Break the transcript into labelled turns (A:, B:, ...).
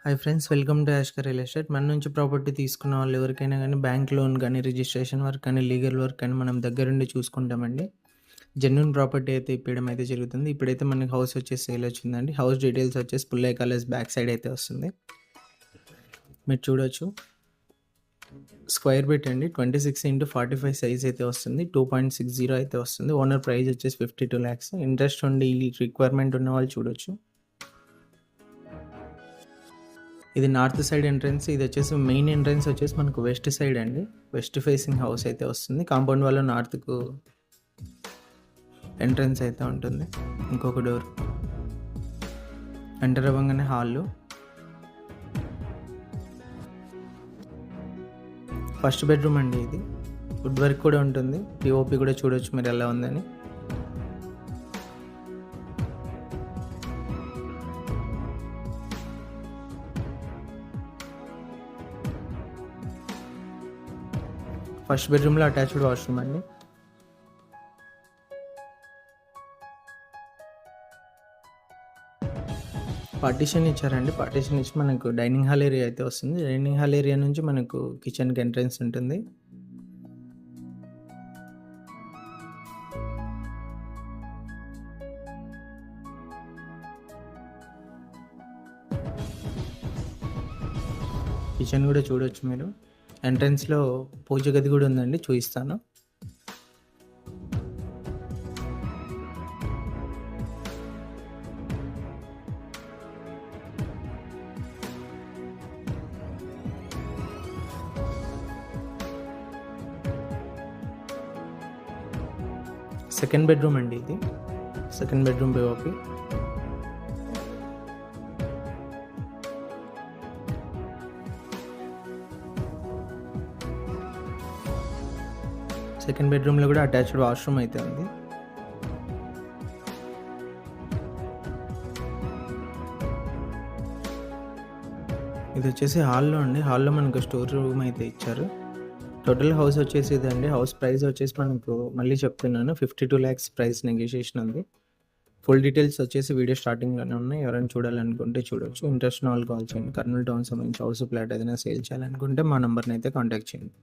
A: Hi friends, welcome to యాష్కర్ real estate. మన నుంచి property తీసుకున్న వాళ్ళు ఎవరికైనా కానీ బ్యాంక్ లోన్ కానీ, రిజిస్ట్రేషన్ వర్క్ కానీ, లీగల్ వర్క్ కానీ మనం దగ్గరుండి చూసుకుంటామండి. జెన్యూన్ ప్రాపర్టీ అయితే ఇప్పడం అయితే జరుగుతుంది. ఇప్పుడైతే మనకి హౌస్ వచ్చేసి సేల్ వచ్చిందండి. హౌస్ డీటెయిల్స్ వచ్చేసి పుల్లయ్య కాలేజ్ బ్యాక్ సైడ్ అయితే వస్తుంది. మీరు చూడొచ్చు, స్క్వేర్ బిట్ అండి, 26x45 సైజ్ అయితే వస్తుంది. 2.60 అయితే వస్తుంది. ఓనర్ ప్రైస్ వచ్చేసి 52 lakhs. ఇంట్రెస్ట్ ఉండి రిక్వైర్మెంట్ ఉన్న వాళ్ళు చూడొచ్చు. ఇది నార్త్ సైడ్ ఎంట్రన్స్. ఇది వచ్చేసి మెయిన్ ఎంట్రన్స్ వచ్చేసి మనకు వెస్ట్ సైడ్ అండి. వెస్ట్ ఫేసింగ్ హౌస్ అయితే వస్తుంది. కాంపౌండ్ వల్ల నార్త్కు ఎంట్రన్స్ అయితే ఉంటుంది. ఇంకొక డోర్ ఎంటర్ అవ్వగానే హాల్లో ఫస్ట్ బెడ్రూమ్ అండి. ఇది వుడ్ వర్క్ కూడా ఉంటుంది. పిఓపి కూడా చూడొచ్చు మీరు ఎలా ఉందని. ఫస్ట్ బెడ్రూమ్లో అటాచ్డ్ వాష్రూమ్ అండి. పార్టీషన్ ఇచ్చారండి. పార్టీషన్ ఇచ్చి మనకు డైనింగ్ హాల్ ఏరియా అయితే వస్తుంది. డైనింగ్ హాల్ ఏరియా నుంచి మనకు కిచెన్కి ఎంట్రన్స్ ఉంటుంది. కిచెన్ కూడా చూడొచ్చు మీరు. ఎంట్రన్స్లో పూజ గది కూడా ఉందండి, చూపిస్తాను. సెకండ్ బెడ్రూమ్ అండి. ఇది సెకండ్ బెడ్రూమ్ పిఓపి. సెకండ్ బెడ్రూమ్లో కూడా అటాచ్డ్ వాష్రూమ్ అయితే ఉంది. ఇది వచ్చేసి హాల్లో అండి. హాల్లో మనకు స్టోర్ రూమ్ అయితే ఇచ్చారు. టోటల్ హౌస్ వచ్చేసి ఇదండి. హౌస్ ప్రైస్ వచ్చేసి మనకు మళ్ళీ చెప్తున్నాను, 52 lakhs ప్రైస్ నెగోషియేషన్ ఉంది. ఫుల్ డీటెయిల్స్ వచ్చేసి వీడియో స్టార్టింగ్లోనే ఉన్నాయి. ఎవరైనా చూడాలనుకుంటే చూడొచ్చు. ఇంట్రెస్ట్ ఉన్న వాళ్ళు కాల్ చేయండి. కర్నూలు టౌన్ సంబంధించి హౌస్ ప్లాట్ ఏదైనా సేల్ చేయాలనుకుంటే మా నెంబర్ని అయితే కాంటాక్ట్ చేయండి.